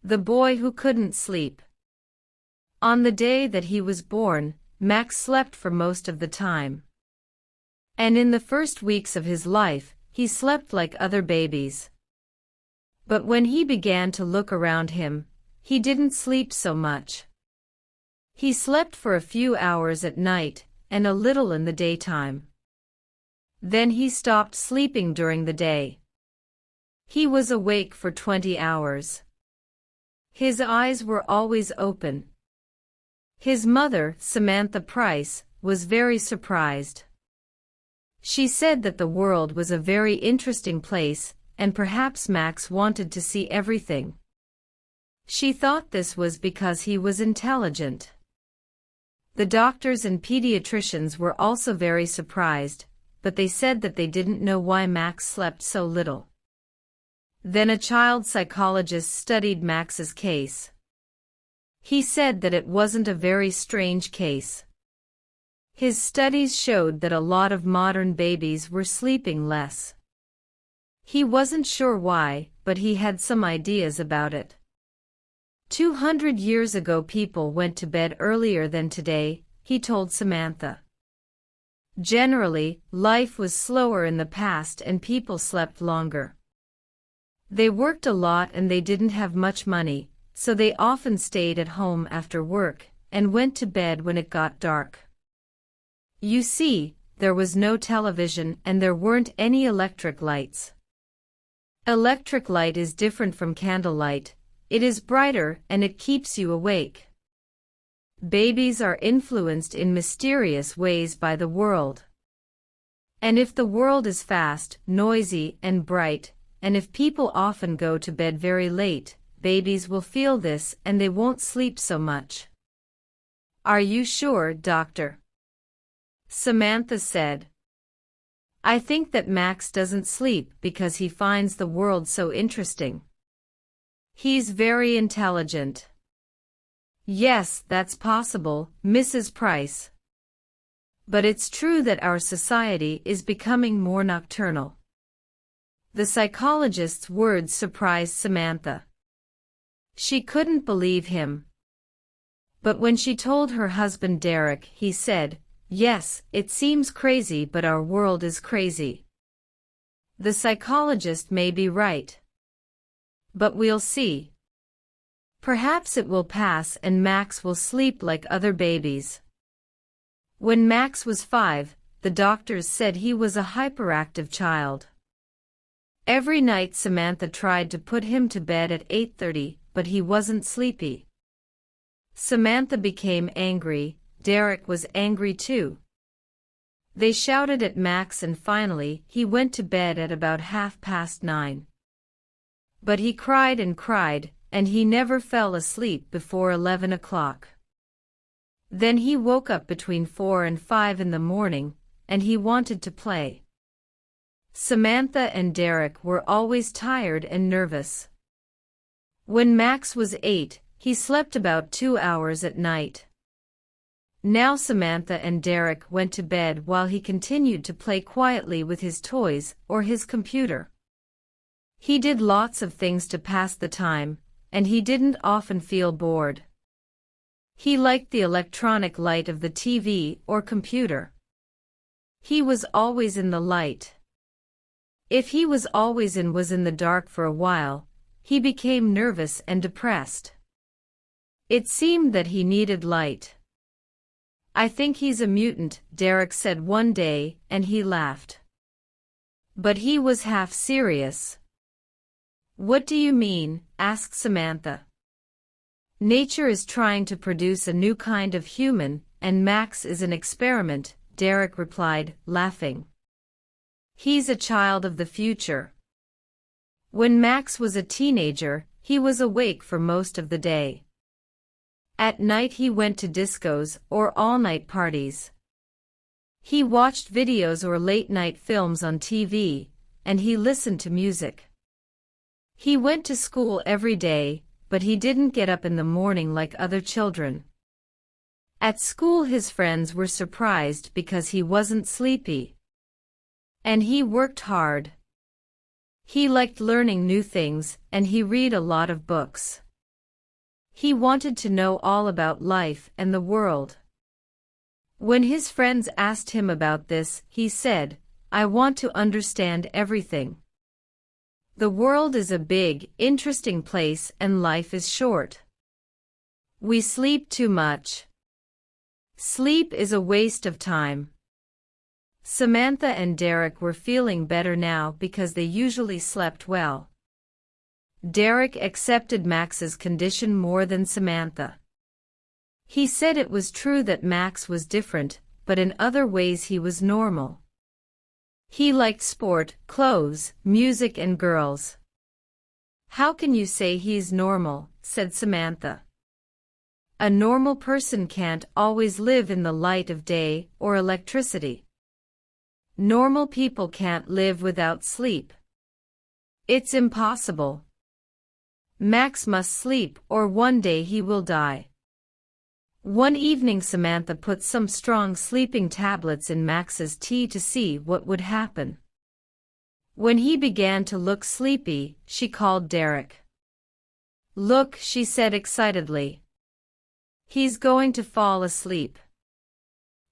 The boy who couldn't sleep. On the day that he was born, Max slept for most of the time. And in the first weeks of his life, he slept like other babies. But when he began to look around him, he didn't sleep so much. He slept for a few hours at night, and a little in the daytime. Then he stopped sleeping during the day. He was awake for 20 hours. His eyes were always open. His mother, Samantha Price, was very surprised. She said that the world was a very interesting place, and perhaps Max wanted to see everything. She thought this was because he was intelligent. The doctors and pediatricians were also very surprised, but they said that they didn't know why Max slept so little. Then a child psychologist studied Max's case. He said that it wasn't a very strange case. His studies showed that a lot of modern babies were sleeping less. He wasn't sure why, but he had some ideas about it. 200 years ago people went to bed earlier than today, he told Samantha. Generally, life was slower in the past and people slept longer. They worked a lot and they didn't have much money, so they often stayed at home after work and went to bed when it got dark. You see, there was no television and there weren't any electric lights. Electric light is different from candlelight. It is brighter and it keeps you awake. Babies are influenced in mysterious ways by the world. And if the world is fast, noisy, and bright, and if people often go to bed very late, babies will feel this and they won't sleep so much. Are you sure, doctor? Samantha said. I think that Max doesn't sleep because he finds the world so interesting. He's very intelligent. Yes, that's possible, Mrs. Price. But it's true that our society is becoming more nocturnal. The psychologist's words surprised Samantha. She couldn't believe him. But when she told her husband Derek, he said, "Yes, it seems crazy, but our world is crazy." The psychologist may be right. But we'll see. Perhaps it will pass and Max will sleep like other babies. When Max was 5, the doctors said he was a hyperactive child. Every night Samantha tried to put him to bed at 8:30, but he wasn't sleepy. Samantha became angry. Derek was angry too. They shouted at Max and finally he went to bed at about 9:30. But he cried and he never fell asleep before 11 o'clock. Then he woke up between 4 and 5 in the morning, and he wanted to play. Samantha and Derek were always tired and nervous. When Max was 8, he slept about 2 hours at night. Now Samantha and Derek went to bed while he continued to play quietly with his toys or his computer. He did lots of things to pass the time, and he didn't often feel bored. He liked the electronic light of the TV or computer. He was always in the light. If he was always in the dark for a while, he became nervous and depressed. It seemed that he needed light. I think he's a mutant, Derek said one day, and he laughed. But he was half serious. What do you mean? Asked Samantha. Nature is trying to produce a new kind of human, and Max is an experiment, Derek replied, laughing. He's a child of the future. When Max was a teenager, he was awake for most of the day. At night he went to discos or all-night parties. He watched videos or late-night films on TV, and he listened to music. He went to school every day, but he didn't get up in the morning like other children. At school his friends were surprised because he wasn't sleepy. And he worked hard. He liked learning new things, and he read a lot of books. He wanted to know all about life and the world. When his friends asked him about this, he said, "I want to understand everything. The world is a big, interesting place and life is short. We sleep too much. Sleep is a waste of time." Samantha and Derek were feeling better now because they usually slept well. Derek accepted Max's condition more than Samantha. He said it was true that Max was different, but in other ways he was normal. He liked sport, clothes, music and girls. "How can you say he's normal?" said Samantha. "A normal person can't always live in the light of day or electricity. Normal people can't live without sleep. It's impossible. Max must sleep or one day he will die." One evening Samantha put some strong sleeping tablets in Max's tea to see what would happen. When he began to look sleepy, she called Derek. "Look," she said excitedly. "He's going to fall asleep."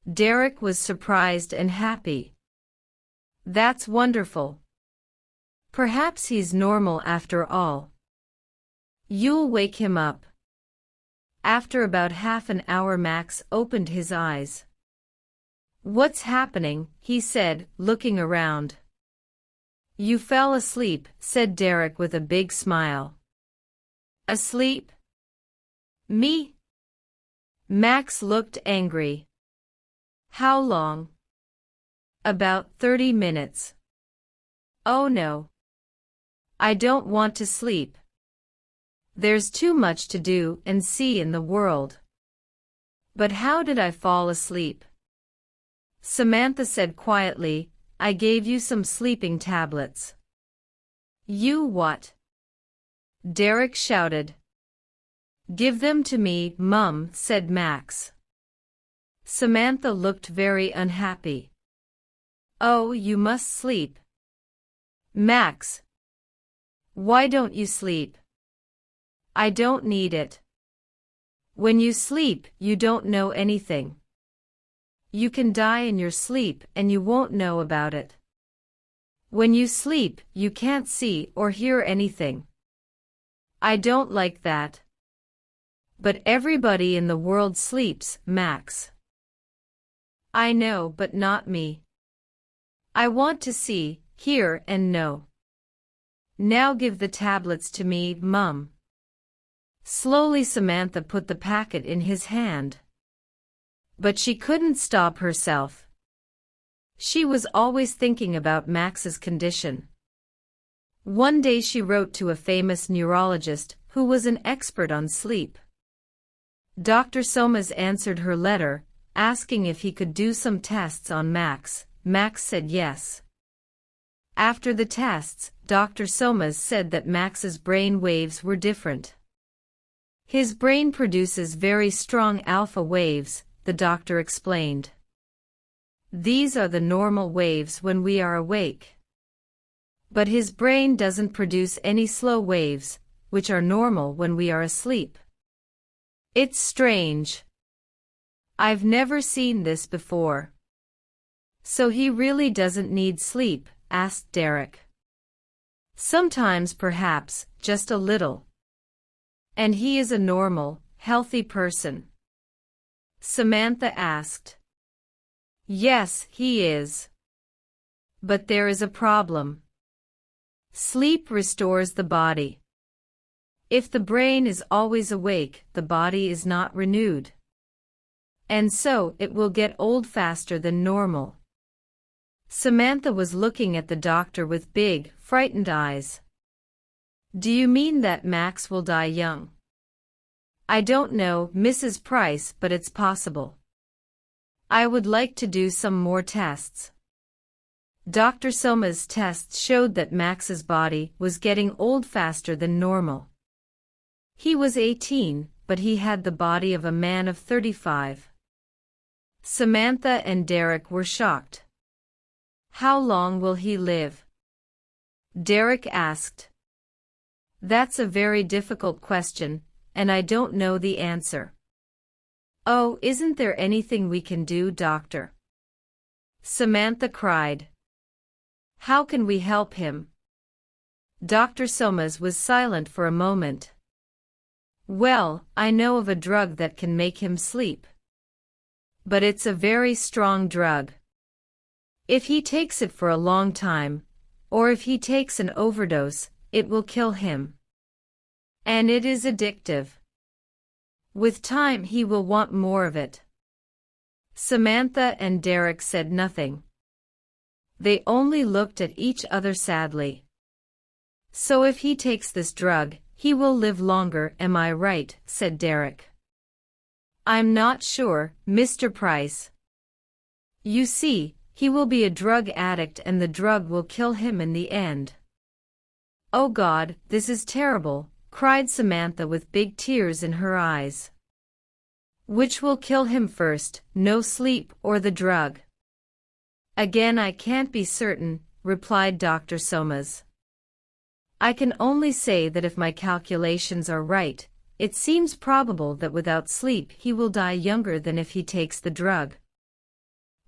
Derek was surprised and happy. "That's wonderful. Perhaps he's normal after all. You'll wake him up." After about half an hour Max opened his eyes. "What's happening?" he said, looking around. "You fell asleep," said Derek with a big smile. "Asleep? Me?" Max looked angry. "How long?" "About 30 minutes. "Oh no. I don't want to sleep. There's too much to do and see in the world." "But how did I fall asleep?" Samantha said quietly, "I gave you some sleeping tablets." "You what?" Derek shouted. "Give them to me, Mum," said Max. Samantha looked very unhappy. "Oh, you must sleep." "Max, why don't you sleep?" "I don't need it." "When you sleep, you don't know anything. You can die in your sleep and you won't know about it. When you sleep, you can't see or hear anything." "I don't like that." "But everybody in the world sleeps, Max." "I know, but not me. I want to see, hear and know. Now give the tablets to me, Mum." Slowly Samantha put the packet in his hand. But she couldn't stop herself. She was always thinking about Max's condition. One day she wrote to a famous neurologist who was an expert on sleep. Dr. Somas answered her letter, asking if he could do some tests on Max. Max said yes. After the tests, Dr. Somas said that Max's brain waves were different. "His brain produces very strong alpha waves," the doctor explained. "These are the normal waves when we are awake. But his brain doesn't produce any slow waves, which are normal when we are asleep. It's strange. I've never seen this before." "So he really doesn't need sleep?" asked Derek. "Sometimes perhaps, just a little. And he is a normal, healthy person?" Samantha asked. "Yes, he is. But there is a problem. Sleep restores the body. If the brain is always awake, the body is not renewed. And so it will get old faster than normal." Samantha was looking at the doctor with big, frightened eyes. "Do you mean that Max will die young?" "I don't know, Mrs. Price, but it's possible. I would like to do some more tests." Dr. Soma's tests showed that Max's body was getting old faster than normal. He was 18, but he had the body of a man of 35. Samantha and Derek were shocked. "How long will he live?" Derek asked. "That's a very difficult question, and I don't know the answer. Oh, isn't there anything we can do, doctor? Samantha cried. How can we help him? Dr. Somers was silent for a moment. Well, I know of a drug that can make him sleep. But it's a very strong drug. If he takes it for a long time, or if he takes an overdose, it will kill him. And it is addictive. With time he will want more of it. Samantha and Derek said nothing. They only looked at each other sadly. So if he takes this drug, he will live longer, am I right? Said Derek. I'm not sure, Mr. Price. You see, he will be a drug addict and the drug will kill him in the end. Oh God, this is terrible, cried Samantha with big tears in her eyes. Which will kill him first, no sleep or the drug? Again, I can't be certain, replied Dr. Somers. I can only say that if my calculations are right, it seems probable that without sleep he will die younger than if he takes the drug.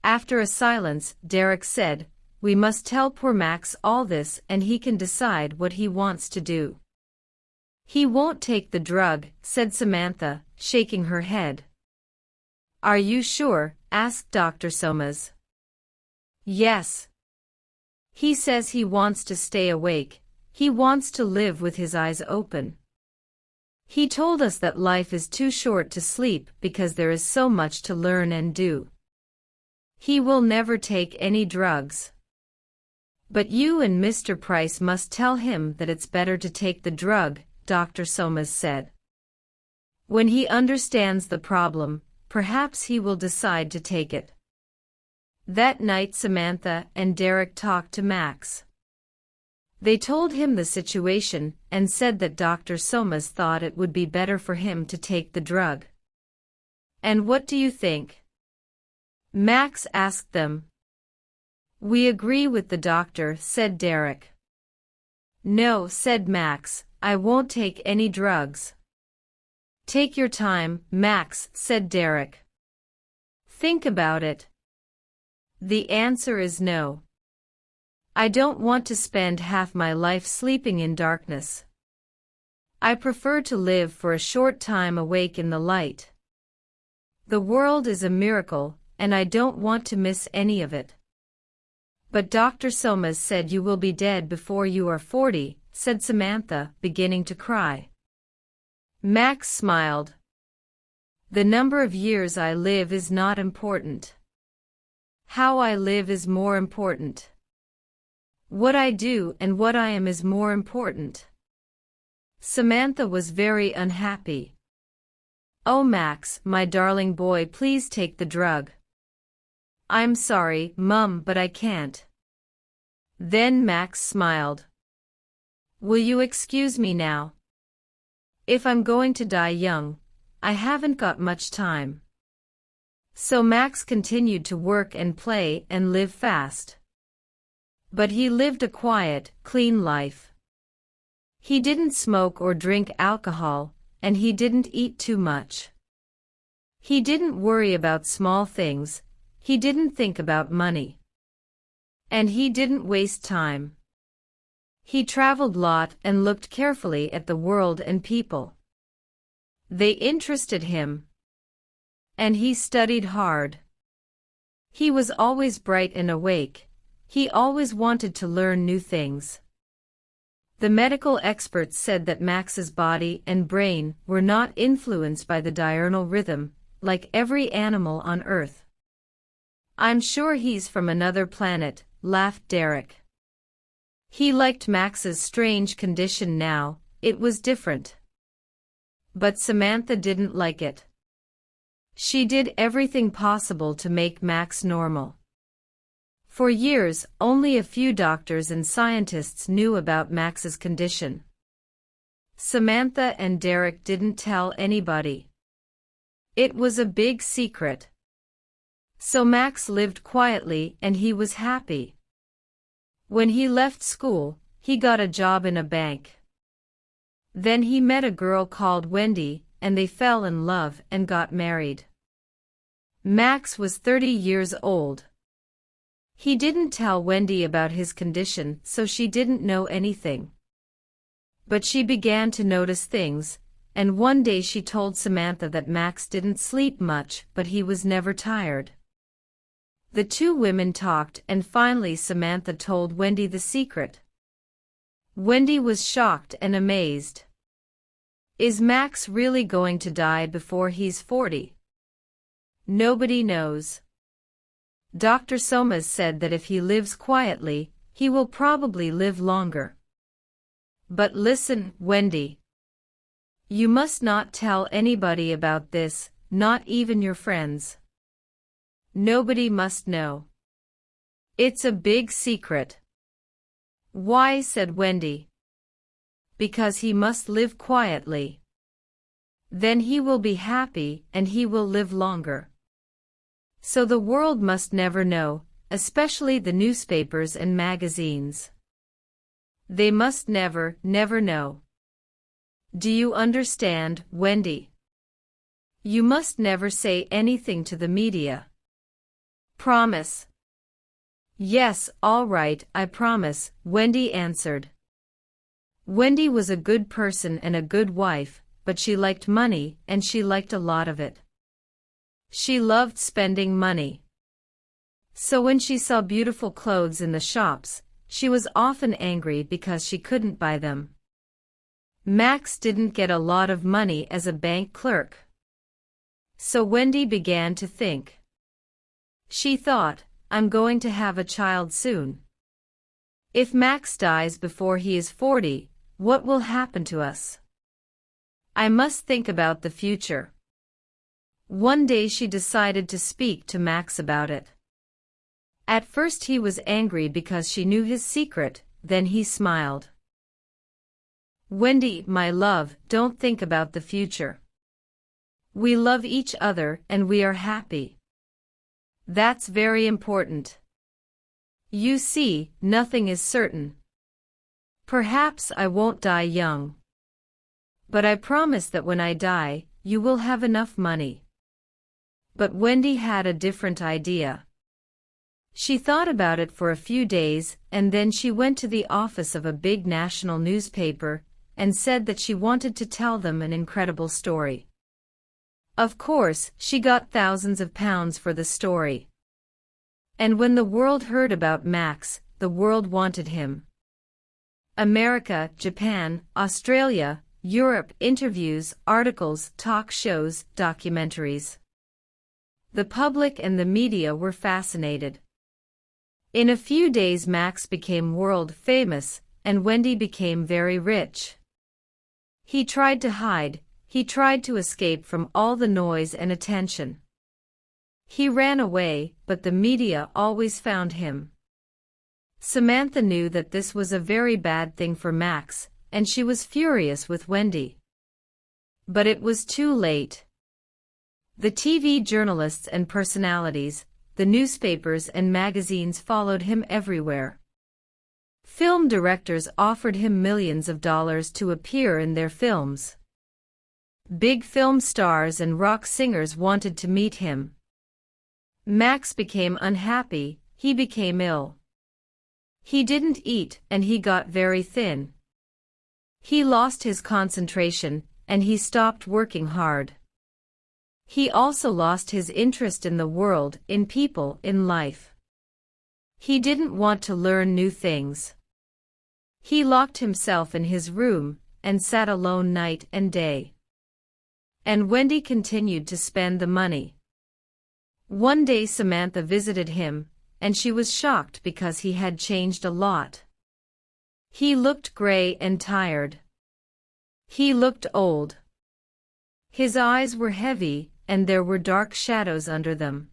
After a silence, Derek said, we must tell poor Max all this and he can decide what he wants to do. He won't take the drug, said Samantha, shaking her head. Are you sure? Asked Dr. Somers. Yes. He says he wants to stay awake. He wants to live with his eyes open. He told us that life is too short to sleep because there is so much to learn and do. He will never take any drugs. But you and Mr. Price must tell him that it's better to take the drug, Dr. Somers said. When he understands the problem, perhaps he will decide to take it. That night Samantha and Derek talked to Max. They told him the situation and said that Dr. Somers thought it would be better for him to take the drug. And what do you think? Max asked them. We agree with the doctor, said Derek. No, said Max, I won't take any drugs. Take your time, Max, said Derek. Think about it. The answer is no. I don't want to spend half my life sleeping in darkness. I prefer to live for a short time awake in the light. The world is a miracle, and I don't want to miss any of it. But Dr. Somers said you will be dead before you are 40, said Samantha, beginning to cry. Max smiled. The number of years I live is not important. How I live is more important. What I do and what I am is more important. Samantha was very unhappy. Oh Max, my darling boy, please take the drug. I'm sorry, Mum, but I can't. Then Max smiled. Will you excuse me now? If I'm going to die young, I haven't got much time. So Max continued to work and play and live fast. But he lived a quiet, clean life. He didn't smoke or drink alcohol, and he didn't eat too much. He didn't worry about small things, he didn't think about money. And he didn't waste time. He traveled a lot and looked carefully at the world and people. They interested him. And he studied hard. He was always bright and awake. He always wanted to learn new things. The medical experts said that Max's body and brain were not influenced by the diurnal rhythm, like every animal on Earth. I'm sure he's from another planet, laughed Derek. He liked Max's strange condition now, it was different. But Samantha didn't like it. She did everything possible to make Max normal. For years, only a few doctors and scientists knew about Max's condition. Samantha and Derek didn't tell anybody. It was a big secret. So Max lived quietly and he was happy. When he left school, he got a job in a bank. Then he met a girl called Wendy, and they fell in love and got married. Max was 30 years old. He didn't tell Wendy about his condition, so she didn't know anything. But she began to notice things, and one day she told Samantha that Max didn't sleep much, but he was never tired. The two women talked, and finally Samantha told Wendy the secret. Wendy was shocked and amazed. Is Max really going to die before he's 40? Nobody knows. Dr. Somas said that if he lives quietly, he will probably live longer. But listen, Wendy. You must not tell anybody about this, not even your friends. Nobody must know. It's a big secret. Why? Said Wendy. Because he must live quietly. Then he will be happy and he will live longer. So the world must never know, especially the newspapers and magazines. They must never, never know. Do you understand, Wendy? You must never say anything to the media. Promise? Yes, all right, I promise, Wendy answered. Wendy was a good person and a good wife, but she liked money, and she liked a lot of it. She loved spending money. So when she saw beautiful clothes in the shops, she was often angry because she couldn't buy them. Max didn't get a lot of money as a bank clerk. So Wendy began to think. She thought, I'm going to have a child soon. If Max dies before he is 40, what will happen to us? I must think about the future. One day she decided to speak to Max about it. At first he was angry because she knew his secret, then he smiled. Wendy, my love, don't think about the future. We love each other and we are happy. That's very important. You see, nothing is certain. Perhaps I won't die young. But I promise that when I die, you will have enough money. But Wendy had a different idea. She thought about it for a few days, and then she went to the office of a big national newspaper and said that she wanted to tell them an incredible story. Of course, she got thousands of pounds for the story. And when the world heard about Max, the world wanted him. America, Japan, Australia, Europe, interviews, articles, talk shows, documentaries. The public and the media were fascinated. In a few days Max became world famous, and Wendy became very rich. He tried to hide, he tried to escape from all the noise and attention. He ran away, but the media always found him. Samantha knew that this was a very bad thing for Max, and she was furious with Wendy. But it was too late. The TV journalists and personalities, the newspapers and magazines followed him everywhere. Film directors offered him millions of dollars to appear in their films. Big film stars and rock singers wanted to meet him. Max became unhappy, he became ill. He didn't eat and he got very thin. He lost his concentration, and he stopped working hard. He also lost his interest in the world, in people, in life. He didn't want to learn new things. He locked himself in his room, and sat alone night and day. And Wendy continued to spend the money. One day Samantha visited him, and she was shocked because he had changed a lot. He looked gray and tired. He looked old. His eyes were heavy, and there were dark shadows under them.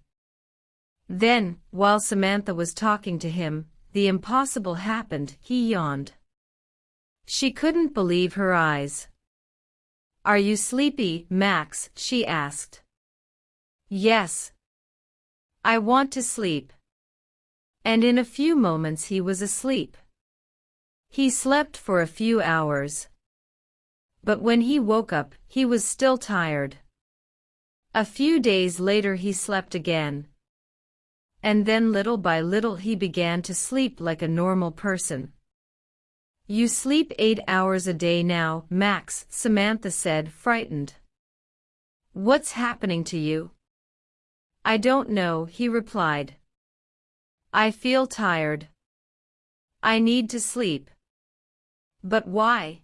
Then, while Samantha was talking to him, the impossible happened, he yawned. She couldn't believe her eyes. Are you sleepy, Max? She asked. Yes. I want to sleep. And in a few moments he was asleep. He slept for a few hours. But when he woke up, he was still tired. A few days later he slept again. And then little by little he began to sleep like a normal person. "You sleep 8 hours a day now, Max," Samantha said, frightened. "What's happening to you?" "I don't know," he replied. "I feel tired. I need to sleep." "But why?"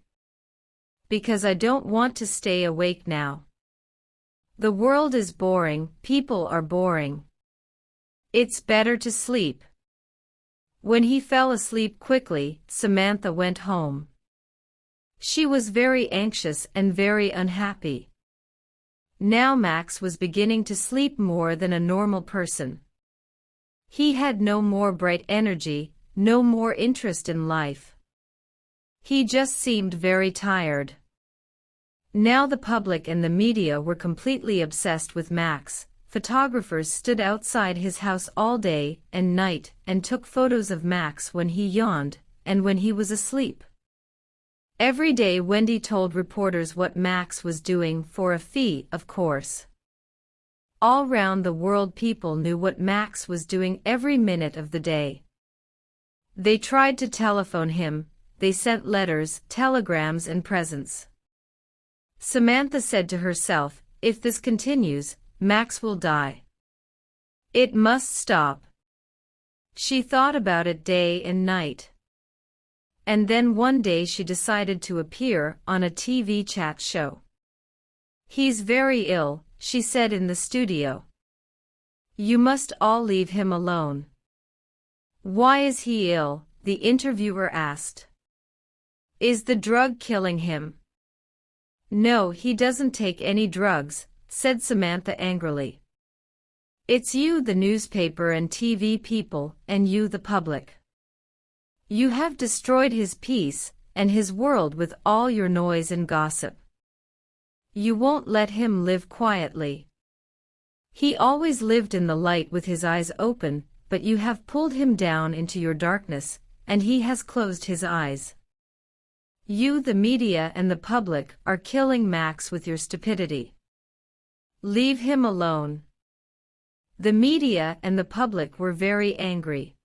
"Because I don't want to stay awake now. The world is boring, people are boring. It's better to sleep." When he fell asleep quickly, Samantha went home. She was very anxious and very unhappy. Now Max was beginning to sleep more than a normal person. He had no more bright energy, no more interest in life. He just seemed very tired. Now the public and the media were completely obsessed with Max. Photographers stood outside his house all day and night and took photos of Max when he yawned and when he was asleep. Every day Wendy told reporters what Max was doing for a fee, of course. All round the world people knew what Max was doing every minute of the day. They tried to telephone him, they sent letters, telegrams and presents. Samantha said to herself, "If this continues, Max will die. It must stop." She thought about it day and night. And then one day she decided to appear on a TV chat show. "He's very ill," she said in the studio. "You must all leave him alone." "Why is he ill?" the interviewer asked. "Is the drug killing him?" "No, he doesn't take any drugs," said Samantha angrily. "It's you, the newspaper and TV people, and you, the public. You have destroyed his peace and his world with all your noise and gossip. You won't let him live quietly. He always lived in the light with his eyes open, but you have pulled him down into your darkness, and he has closed his eyes. You, the media and the public, are killing Max with your stupidity. Leave him alone." The media and the public were very angry.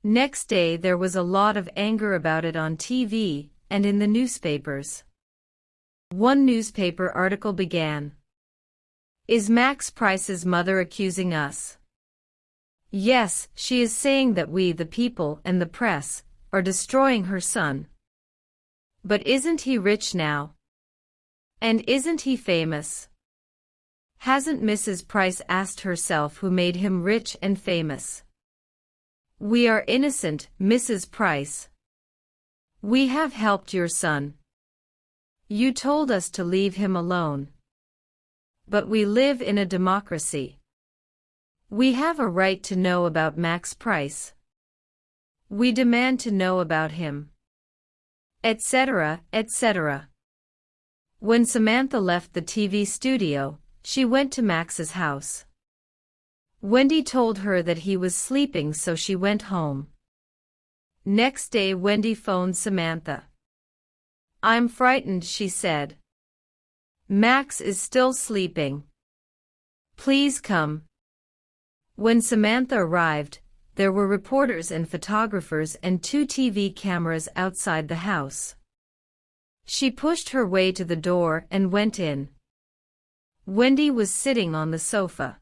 Next day there was a lot of anger about it on TV and in the newspapers. One newspaper article began, "Is Max Price's mother accusing us?" "Yes, she is saying that we, the people and the press, are destroying her son." "But isn't he rich now? And isn't he famous? Hasn't Mrs. Price asked herself who made him rich and famous?" "We are innocent, Mrs. Price. We have helped your son. You told us to leave him alone. But we live in a democracy. We have a right to know about Max Price. We demand to know about him," etc., etc. When Samantha left the TV studio, she went to Max's house. Wendy told her that he was sleeping, so she went home. Next day Wendy phoned Samantha. "I'm frightened," she said. "Max is still sleeping. Please come." When Samantha arrived, there were reporters and photographers and 2 TV cameras outside the house. She pushed her way to the door and went in. Wendy was sitting on the sofa.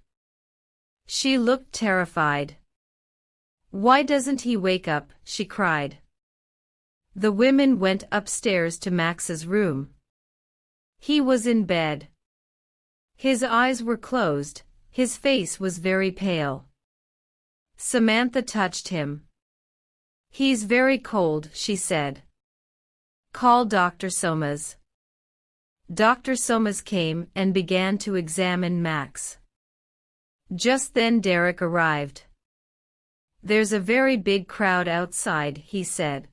She looked terrified. "Why doesn't he wake up?" she cried. The women went upstairs to Max's room. He was in bed. His eyes were closed, his face was very pale. Samantha touched him. "He's very cold," she said. "Call Dr. Somas." Dr. Somas came and began to examine Max. Just then Derek arrived. "There's a very big crowd outside," he said.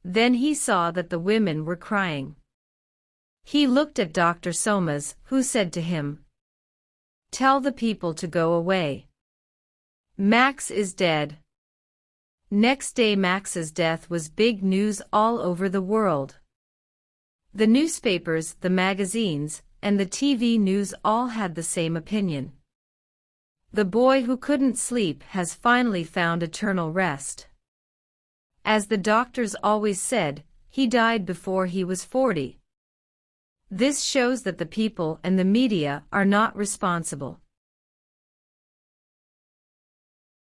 Then he saw that the women were crying. He looked at Dr. Somas, who said to him, "Tell the people to go away. Max is dead." Next day Max's death was big news all over the world. The newspapers, the magazines, and the TV news all had the same opinion. The boy who couldn't sleep has finally found eternal rest. As the doctors always said, he died before he was 40. This shows that the people and the media are not responsible.